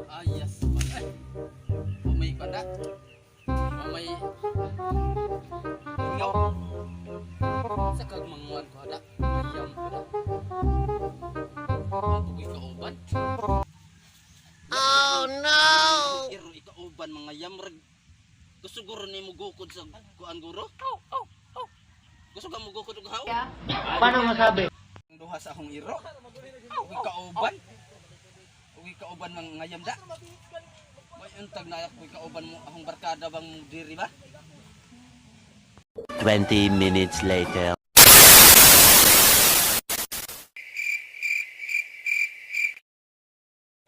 Ayas man ay. Umay pa na. Umay. Ingaw. Sa kagmanguan ko ada. Mayam ko na. Ang tugoy kauban. Oh no! Iro ikauban mga yamrag. Gusto guro ni mo gukod sa kuan guro? Gusto ka mo gukod og haw? Paano masabi? Ang duha sa akong iro. Uy kauban. Uy kauban mga yamda. May untag na uy kauban mo akong barkada bang mo diri ba? 20 minutes later.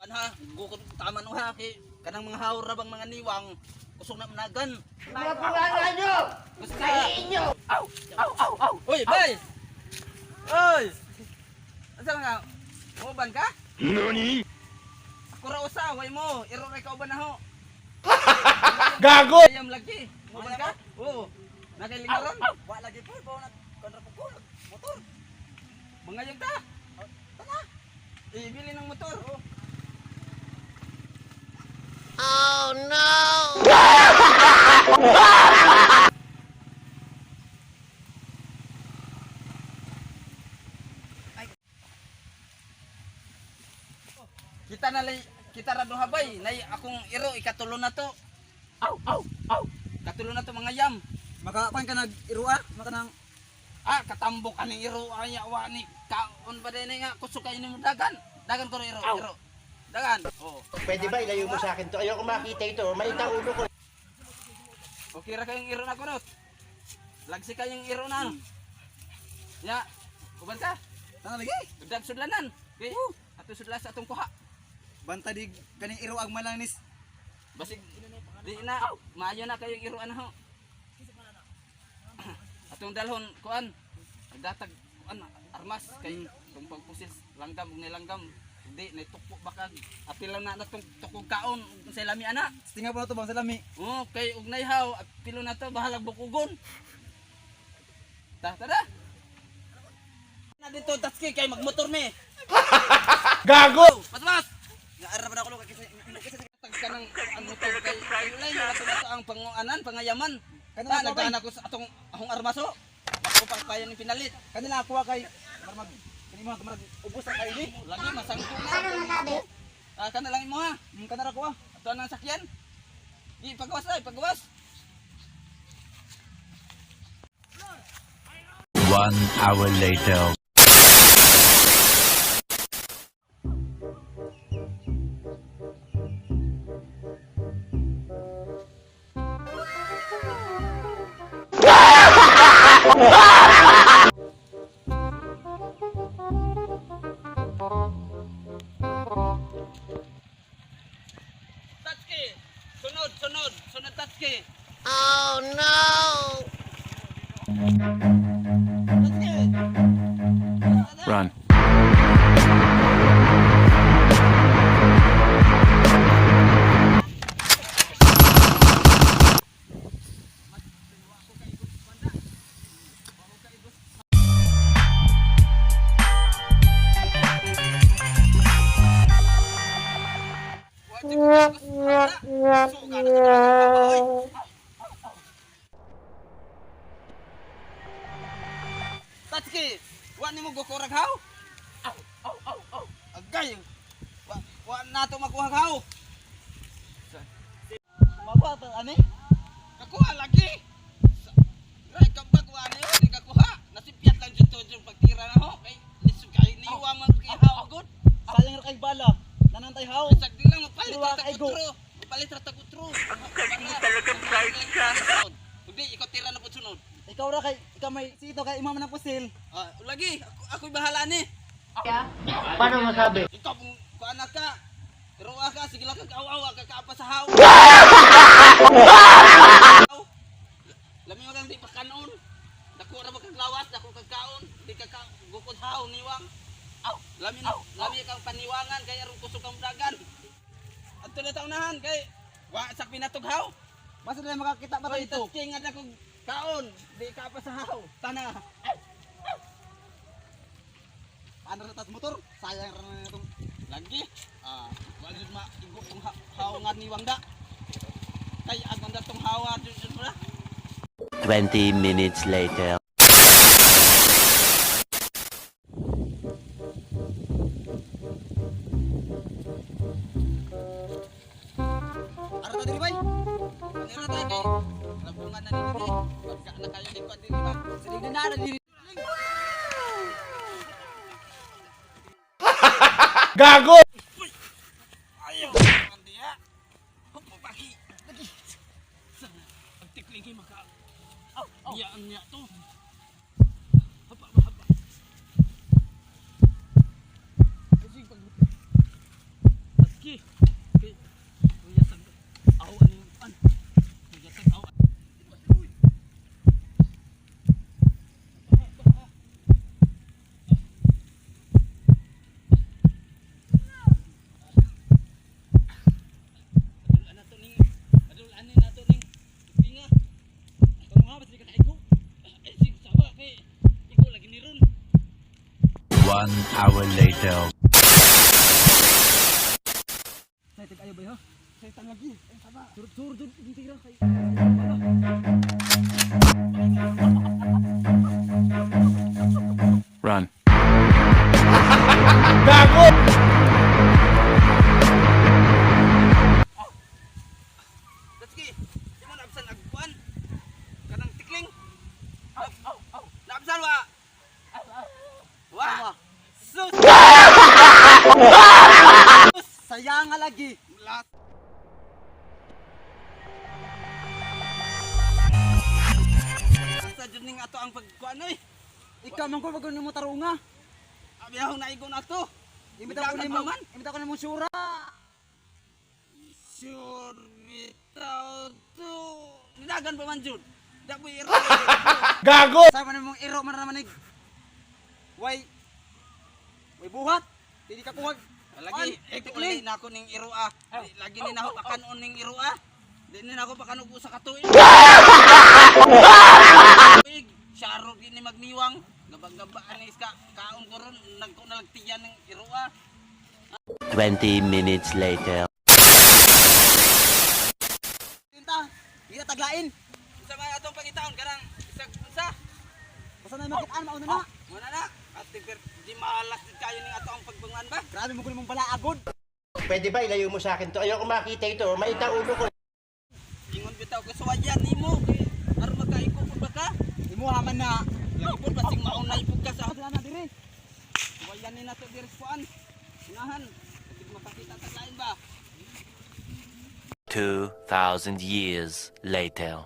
Ha, gukod tama no ha kay kanang mga hawra bang mga niwang kusog na managan. Mga pangalan nyo! Gusto ka? Inyo! Aw! Uy, bay! Uy! Asa nga? Uban ka? NANI?! Ako ra usaway mo, iro ray ka uban na ho. Gago! Ayam lagi. Uban ka? Oo. Nakailingaron? Wa lagi po, bawo na kontra po motor. Mangayag ta. Tana. Ibili ng motor. Oh no! Kita ra duha bay, nay akong iro ikatulo na to. Aw! Katulo na to mga yam. Makakuan ka nag-irua, makanang Katambok aning iro aya wa ni kaon ba din nga kusog kay nimo dagan. Dagan ko iro. Dagan. Oh. Pwede ba ilayo mo sa akin to? Ayoko makita ito. Malita ulo ko. Okay ra kayong iro na kunot. Lagsi kayong iro na. Ya, uban ka. tanga lagi. Udag sudlanan. Okay. Ato sudlan sa atong kuha. Banta di kaning iro ag malanis. Basig di na maayo na kayong iro ana ho. Atong dalhon kuan. Nagdatag kuan armas kay kung pagpusil langgam ug nilanggam. Hindi naitukpo bakag apil na natong tukog kaon sa lami ana. Tinga pa na to bang salami. Oh, kay ug naihaw apilo na to bahalag bukugon. Tara. Na dito taski kay magmotor me. Gago! Patmas. Nga ara pa na ako kasi Tagka ng ang motor kay ulay na nato ang panguanan, pangayaman. Kanina Ta ako, nagdaan ako sa atong ahong armaso. Ako pa kaya ni pinalit. kanila ako kay marmag kanimo marmag ubos ang kaili. Lagi masangko na. Kana lang mo ha. Kanara ko Ato nang sakyan. Di pagawas ay pagawas. 1 hour later. Tatski. Sunod tatski. Oh no! Run. Tatski, wa nimo gokorag haw? Agay. Wa nato makuha haw. Mabuha ta ani. Kakuha lagi. Ray kabag wa niyo di kakuha. Nasipyat lang jud to pagtira na ho. Kay lisod kay niwa man kay haw good. Sayang ra kay bala. Nanantay haw. Sagdi lang mapalit Iwa ra kay go. takutro. Mapalit ra takutro. Talagang bright ka. Udi ikaw tira na pud sunod. Ikaw ra kay ikaw may sito kay imam na pusil. Lagi ako'y bahala ni. Paano masabi? Ikaw kung anak ka. Pero ka sige lang kag-aw-aw ka kaapa sa haw. Lami mo lang di pa kanon. Dako ra ba kag lawas, dako kag kaon, di ka gukod haw niwang. Lami kang paniwangan kay aron kusog kang dagan. Adto na taunahan kay wa sak pinatughaw. Basta na makakita pa Pay dito. king nga kog kaon, di ka pa sa haw. Tana. Ano ra tas motor? Sayang ra na itong Lagi. Wala ma igo tong hawangan ni Wangda. Kay agman da tong hawa jud ba? 20 minutes later. Ara ta diri bay. Kanira tayo kay labungan na ni diri. Pagka na kayo likod diri ba? Sinig na na diri. Gago! Ayaw. Andiya. Huwag pagi. Lagi. Sana ang tikling kay maka. Biyaan niya to. Haba. Kasi pag Lagi. Kay kuya sag. Aw ano an. Kuya sag aw. One hour later. Say tig ayo bay ha. Say tan lagi. Ay tama. Surut jud tira kay. Run. Gago! Datski, di mo naabsan agpuan. Kanang tikling. Naabsan wa. Wa. Sus. Sayang nga lagi. Lat. Sa jud ning ato ang pagkuan oy. Ikaw man ko pag mo tarunga. Abiyahon na igon ato. Imita ko nimo man. Imita ko nimo sura. Sure bitaw to. Nidagan pa man jud. Dapoy iro. Gago! Sa man mong iro man naman ig. Way buhat. Dili ka kuwag. Lagi tikling na ako ning iro ah. Lagi ni nako pakanon ning iro ah. Di ni nako pakanog sa katuig. Syaro gini magniwang. Gabag-gabaan ni iska kaon ko ron nagko nalagtiyan ning iro ah. 20 minutes later. Tinta. Di na taglain. Unsa may atong pangitaon kanang isag unsa? Basta na makitaan mauna na. Muna na. At di malas din kayo ning ato ang pagbangan ba? Grabe mo ko nimong balaagod. Pwede ba ilayo mo sa akin to? Ayoko makita ito. Maita ulo ko. Ingon bitaw ko sa wayan nimo. Aron magkaiko pud ba ka? Imo haman na. Lagi pud basing maunay pud ka sa Wala na diri. wayan ni nato diri sa kuan. Inahan. Di makakita taglain ba? 2,000 years later.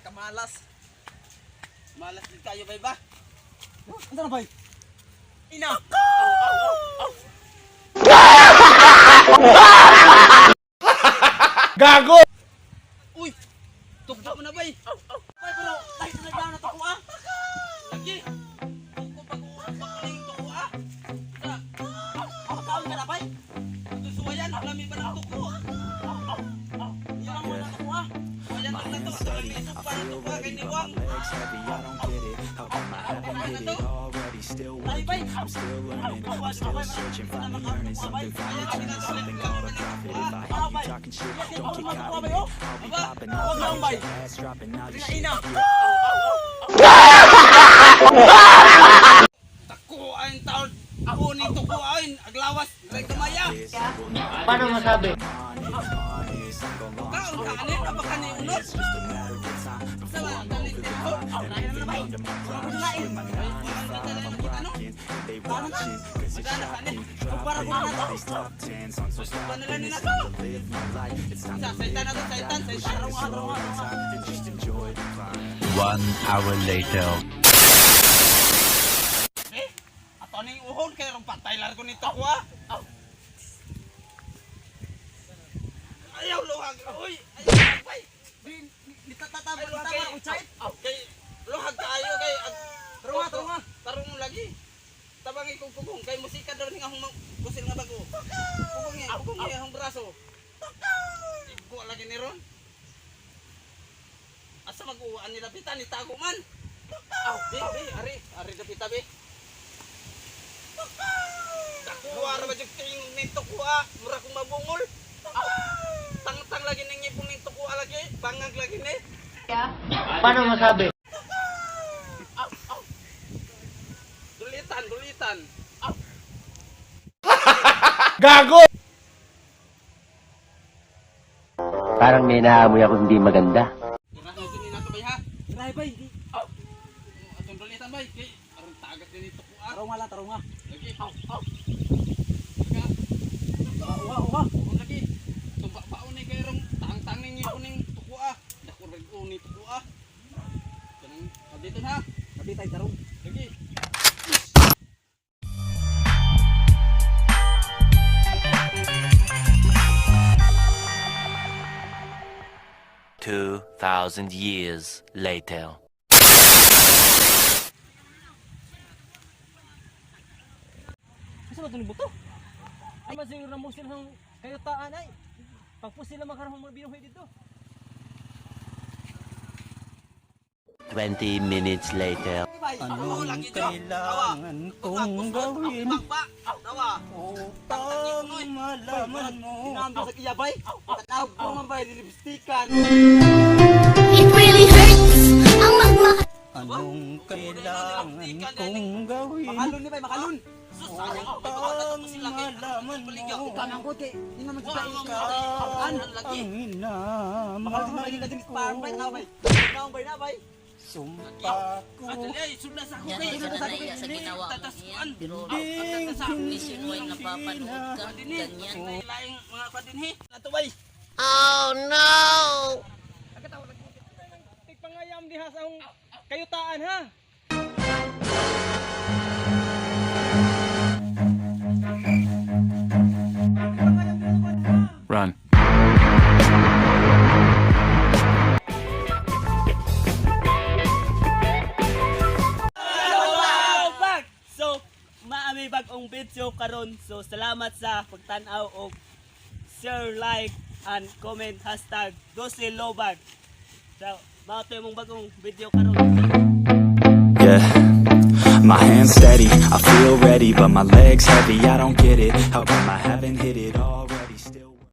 Kamalas. Malas din kayo bay ba? Ano na bay? Ina. Gago! Uy. Tukdo mo na bay. Bay pero dahil na daw na to ah. Lagi. Ko pag-uling tuko ah. Sa Ako taon ka na bay. suwayan lami ba ng tuko? Yan mo na to ah. Wayan na to. Lami ito pa ng tuko kay niwang. Ay bay. Tako ayon taon. Ako ni tuko ayon aglawas gray kamaya. Paano masabi? Kaon ka ani apa kani unod? Sama tali telefon. Lain na bay. Lain. Ano? Paano na? Madana ka ni. Para ko na to. Panala ni na to. Sa saitan na to, saitan. Araw. 1 hour later. Ato ning uhon kay rong patay largo nito ko ah. Ayaw luhag. Uy, ayaw bay. Nitatatama Ay, luhag tama kay uchay. kay luhag kaayo kay Tarunga. tarong lagi. Tabangi kong kugong kay musika daw ning akong kusil nga bago. Kugong niya akong braso. Igo lagi ni ron. Asa mag-uwaan nila pitan itago man. Aw, ari dapat tabi. Dakuha ra ba jud ting nito kuha, mura kong mabungol. Aw, tang lagi ning ipon nito kuha lagi, bangag lagi ni. Paano masabi? Aw. Dulitan. Aw, Gago! Parang may naamoy ako hindi maganda. ira na din nato bay ha. Iray bay, di. Aw. Atong dulitan bay, kay aron tagat din nito kuha. Tarong nga lang, tarong nga. Lagi, aw. Lagi. Uha. Kung lagi, baon ni kayrong tang ning ipon tukua. Dako rag uni tukua. Kanang dito na. Kapitay, tarong. Lagi. 2,000 years later. Kasi ba ito buto? Ay, masiguro na mo silang kayutaan ay. Pagpus sila makarahong mga binuhay dito. 20 minutes later. Anong kailangan kong gawin? Tawa. Upang malaman mo. Sinambi sa kiyabay. Takaw ko naman ba yung lipstikan. It really hurts ang magmahal. Anong kailangan kong gawin? Makalun ni bay, makalun. Sayang ako, may bawala ko sila kay baligyan ko. Kamangkot kay, hindi naman kita Wow, ikaan. lagi. Mahal din naman din parang bay na bay. Naong bay na bay. Sumpa ko. Ay, sundas ako Yan, kay. isa na nahiya sa ginawa mo Tatasuan. niyan. Pero Tatasuan. nationwide na papanood ka. Dinhi, Ganyan. laing mga padinhi. Nato bay. Pangayam diha sa akong kayutaan ha. Run. Bag! So, maami bagong video karon. So, salamat sa pagtanaw og share, like, and comment hashtag #dosilobag. So, mao to imong bagong video karon. Yeah, my hands steady, I feel ready, but my legs heavy, I don't get it. How come I haven't hit it already?